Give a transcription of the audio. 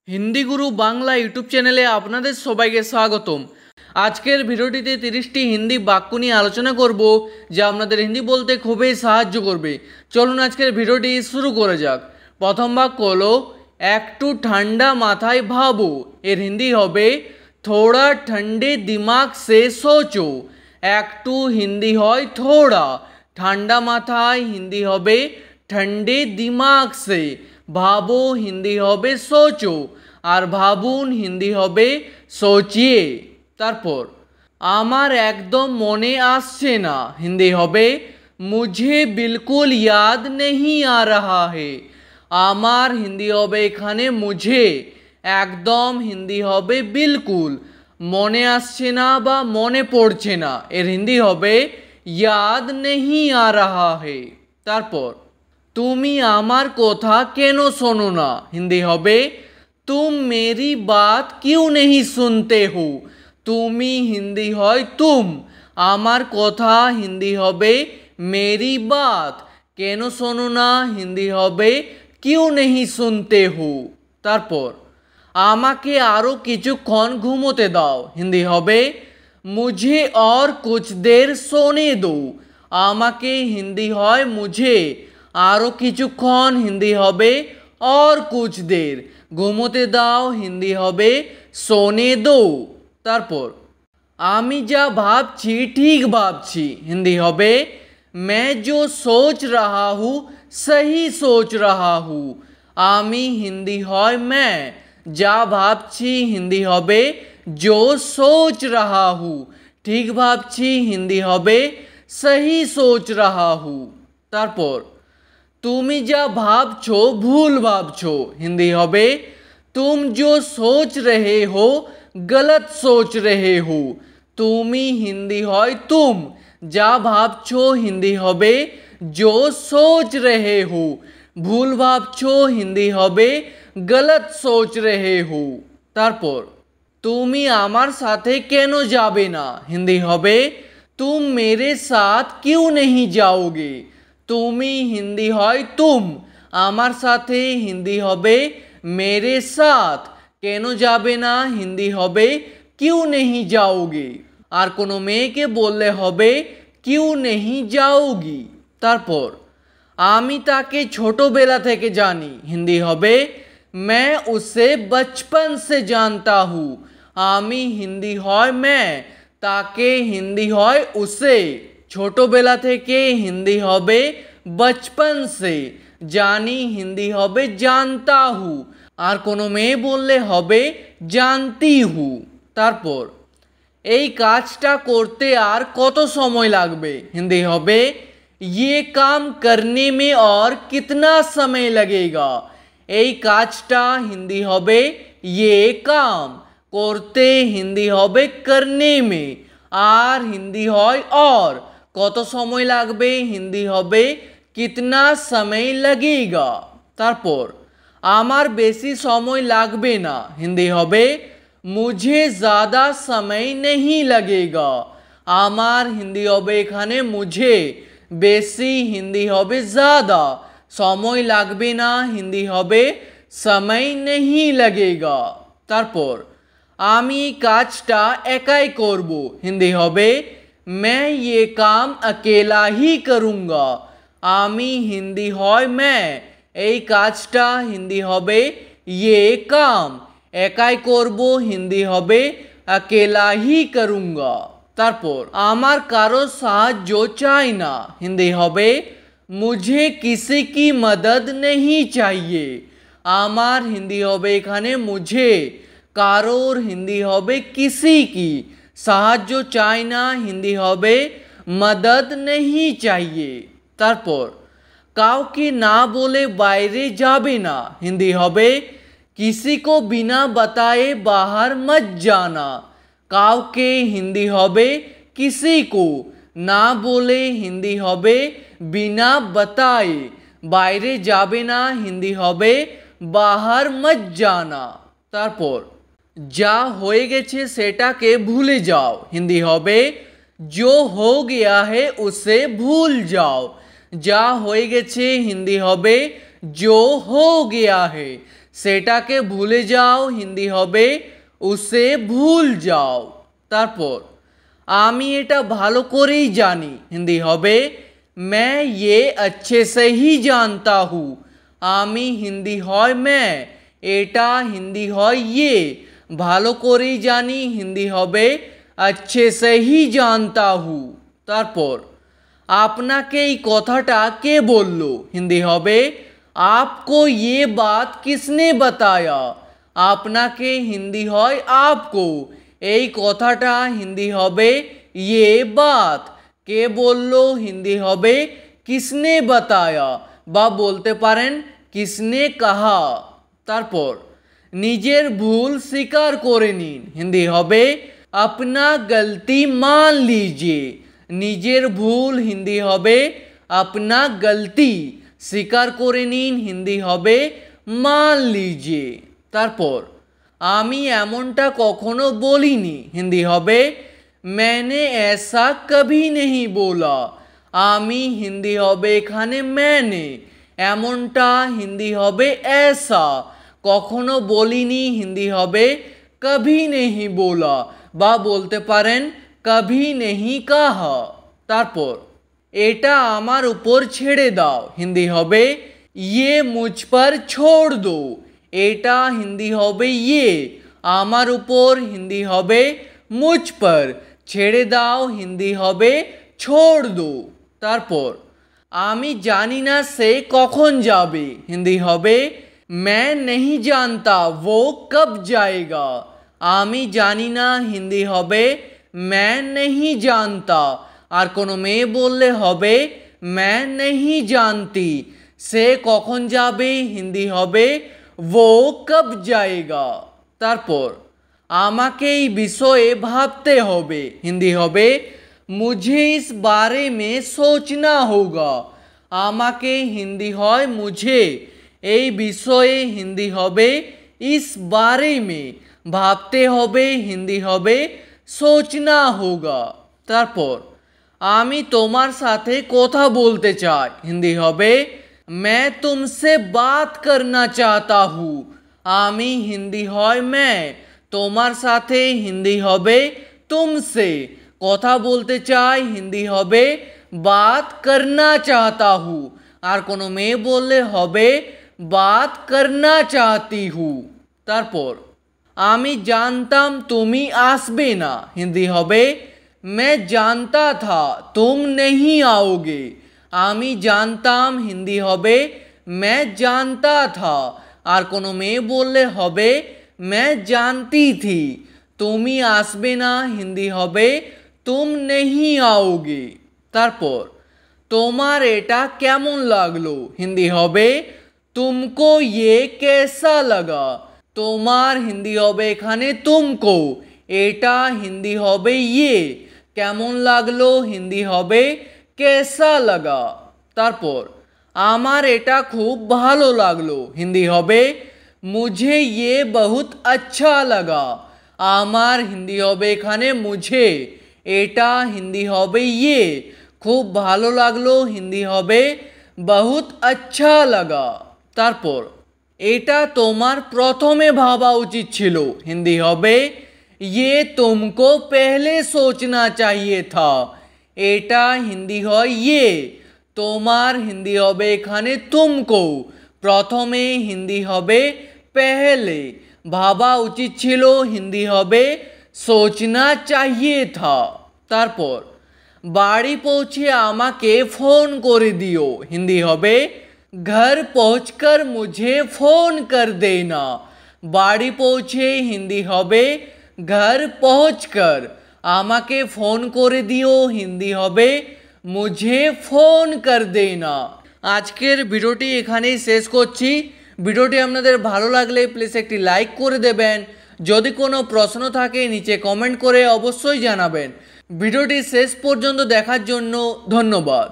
हिंदी गुरु Bangla YouTube चैनेले आपनादेर सबाइके स्वागतम। आजकेर भिडियोटिते 30टी हिंदी बाक्य निये आलोचना करब जा आपनादेर हिंदी बोलते खूबई साहाज्य करबे। चलुन आजकेर भिडियोटी शुरू करा जाक। प्रथम बाक्य हलो एकटू ठंडा माथाय भाबो। एर हिंदी हबे थोड़ा ठंडे दिमाग से सोचो। एकटू हिंदी हय थोड़ा, ठंडा माथाय हिंदी हबे ठंडे दिमाग से, भाबो हिंदी हबे सोचो और भाबुन हिंदी हबे सोचिए। तारपर आमार एकदम मने आसछे ना हिंदी हबे मुझे बिल्कुल याद नहीं आ रहा है। आमार हिंदी हबे एखाने मुझे, एकदम हिंदी हबे बिल्कुल, मने आसछे ना बा मने पड़छे ना एर हिंदी हबे याद नहीं आ रहा है। तारपर तुमी आमार कथा केनो शोनो ना हिंदी हबे तुम मेरी बात क्यों नहीं सुनते हो। तुमी हिंदी हय तुम, आमार कथा हिंदी हबे मेरी बात, केनो शोनो ना हिंदी हबे क्यों नहीं सुनते हो। तारपर आमाके आरो किछुक्षण घुमोते दाओ हिंदी हबे मुझे और कुछ देर सोने दो। आमाके हिंदी हय मुझे, आरो किछुक्षण हिंदी हबे और कुछ देर, घुमोते दाओ हिंदी हबे सोने दो। तारपर आमी जा भाबछी ठीक भाबछी हिंदी हबे मैं जो सोच रहा हूँ सही सोच रहा हूँ। आमी हिंदी हय मैं, जा भाबछी हिंदी हबे जो सोच रहा हूँ, ठीक भाबछी हिंदी हबे सही सोच रहा हूँ। तारपर तुमी जा भाबछो भूल भाबछो हिंदी हबे तुम जो सोच रहे हो गलत सोच रहे हो। तुमी हिंदी हय तुम, जा भाबछो हिंदी हबे जो सोच रहे हो, भूल भाबछो हिंदी हबे गलत सोच रहे हो। तारपर तुमी आमार साथे केनो जाबे ना हिंदी हबे तुम मेरे साथ क्यों नहीं जाओगे। तुमी हिंदी हय तुम, आमार साथे हिंदी हबे मेरे साथ, केनो जाबे ना हिंदी हबे क्यों नहीं जाओगे। और कोनो मेयेके बोलले हबे क्यों नहीं जाओगी। तारपर आमी ताके छोटोबेला थेके जानी हिंदी हबे मैं उसे बचपन से जानता हूँ। आमी हिंदी हय मैं, ताके हिंदी हय उसे, छोटोबेला थेके हिंदी हबे बचपन से, जानी हिंदी हबे जानता हूँ, और कोनो मेये बोलले हबे जानती हूँ। तारपर এই কাজটা করতে আর কত সময় লাগবে हिंदी हबे ये काम करने में और कितना समय लगेगा। এই কাজটা हिंदी हबे ये काम, করতে हिंदी हबे करने में, আর हिंदी হয় और, কত সময় লাগবে हिंदी हबे कितना समय लगेगा। তারপর আমার বেশি সময় লাগবে না हिंदी हबे मुझे ज़्यादा समय नहीं लगेगा। आमार हिंदी हबे एखाने मुझे, बेशी हिंदी हबे ज़्यादा, समय लागबे ना हिंदी हबे समय नहीं लगेगा। तारपर आमी काजटा एकाई करबो हिंदी हबे मैं ये काम अकेला ही करूँगा। आमी हिंदी हय मैं, এই কাজটা হিন্দি হবে ये काम, একাই করব হিন্দি হবে अकेला ही करूँगा। তারপর আমার কারো সাহায্য চাই না হিন্দি হবে मुझे किसी की मदद नहीं चाहिए। আমার হিন্দি হবে এখানে मुझे, কারোর হিন্দি হবে किसी की, সাহায্য চাই না হিন্দি হবে मदद नहीं चाहिए। তারপর काउके ना बोले बाहरे जाबे ना हिंदी हबे किसी को बिना बताए बाहर मत जाना। काउके हिंदी हबे किसी को, ना बोले हिंदी हबे बिना बताए, बाहरे जाबे ना हिंदी हबे बाहर मत जाना। तारपर जा होए गेछे सेटाके भूले जाओ हिंदी हबे जो हो गया है उसे भूल जाओ। जा होए गेछे हिंदी हबे जो हो गया है, সেটাকে ভুলে যাও হিন্দি হবে উসে ভুল যাও। তারপর আমি এটা ভালো করেই জানি হিন্দি হবে मैं ये अच्छे से ही जानता हूँ। আমি হিন্দি হয় मैं, এটা হিন্দি হয় ये। ভালো করেই জানি হিন্দি হবে अच्छे से ही जानता हूँ। তারপর আপনাকে এই কথাটা কে বললো হিন্দি হবে आपको ये बात किसने बताया। আপনাকে হিন্দি হয় आपको, এই কথাটা হিন্দি হবে ये बात। কে বললো হিন্দি হবে किसने बताया বা বলতে পারেন किसने कहा। তারপর নিজের ভুল স্বীকার করে নিন হিন্দি হবে अपना गलती मान लीजिए। নিজের ভুল হিন্দি হবে अपना गलती, স্বীকার করে নিন হিন্দি হবে मान लीजिए। তারপর আমি এমনটা কখনো বলিনি হিন্দি হবে मैंने ऐसा कभी नहीं बोला। আমি হিন্দি হবে এখানে मैंने, এমনটা হিন্দি হবে ऐसा, কখনো বলিনি হিন্দি হবে कभी नहीं बोला বা বলতে পারেন कभी नहीं कहा। তারপর এটা আমার উপর ছেড়ে দাও হিন্দি হবে ये मुझ पर छोड़ दो। এটা হিন্দি হবে ये, আমার উপর হিন্দি হবে मुझ पर, ছেড়ে দাও হিন্দি হবে छोड़ दो। তারপর আমি জানি না সে কখন যাবে হিন্দি হবে मैं नहीं जानता वो कब जाएगा। আমি জানি না হিন্দি হবে मैं नहीं जानता, আর কোনো মেয়ে বললে হবে मैं नहीं जानती। সে কখন যাবে হিন্দি হবে वो कब जाएगा। তারপর আমাকে এই বিষয়ে ভাবতে হবে হিন্দি হবে मुझे इस बारे में सोचना होगा। আমাকে হিন্দি হয় मुझे, এই বিষয়ে হিন্দি হবে इस बारे में, ভাবতে হবে হিন্দি হবে सोचना होगा। তারপর আমি তোমার সাথে কথা বলতে চাই হিন্দি হবে मैं तुमसे बात करना चाहता हूँ। আমি হিন্দি হয় मैं, তোমার সাথে হিন্দি হবে तुमसे, কথা বলতে চাই হিন্দি হবে बात करना चाहता हूँ, আর কোনো মেয়ে বললে হবে बात करना चाहती हूँ। তারপর আমি জানতাম তুমি আসবে না হিন্দি হবে मैं जानता था तुम नहीं आओगे। আমি জানতাম হিন্দি হবে मैं जानता था, আর কোনো মেয়ে বললে হবে मैं जानती थी। তুমি আসবে না হিন্দি হবে तुम नहीं आओगे। তারপর তোমার এটা কেমন লাগলো হিন্দি হবে तुमको ये कैसा लगा। তোমার হিন্দি হবে এখানে तुमको, এটা হিন্দি হবে ये, কেমন লাগলো হিন্দি হবে कैसा लगा। তারপর আমার এটা খুব ভালো লাগলো হিন্দি হবে मुझे ये बहुत अच्छा लगा। আমার হিন্দি হবে এখানে मुझे, এটা হিন্দি হবে ये, খুব ভালো লাগলো হিন্দি হবে बहुत अच्छा लगा। তারপর এটা তোমার প্রথমে ভাবা উচিত ছিল হিন্দি হবে ये तुमको पहले सोचना चाहिए था। এটা হিন্দি হয় ये, তোমার হিন্দি হবে এখানে तुमको, প্রথমে হিন্দি হবে पहले, ভাবা উচিত ছিল হিন্দি হবে सोचना चाहिए था। তারপর বাড়ি পৌঁছে আমাকে ফোন করে দিও হিন্দি হবে घर पहुंचकर मुझे फोन कर देना। বাড়ি পৌঁছে হিন্দি হবে घर पहुंचकर, আমাকে ফোন করে দিও হিন্দি হবে मुझे फोन कर देना। আজকের ভিডিওটি এখানেই শেষ করছি। ভিডিওটি আপনাদের ভালো লাগলে প্লিজ একটি লাইক করে দেবেন। যদি কোনো প্রশ্ন থাকে নিচে কমেন্ট করে অবশ্যই জানাবেন। ভিডিওটি শেষ পর্যন্ত দেখার জন্য ধন্যবাদ।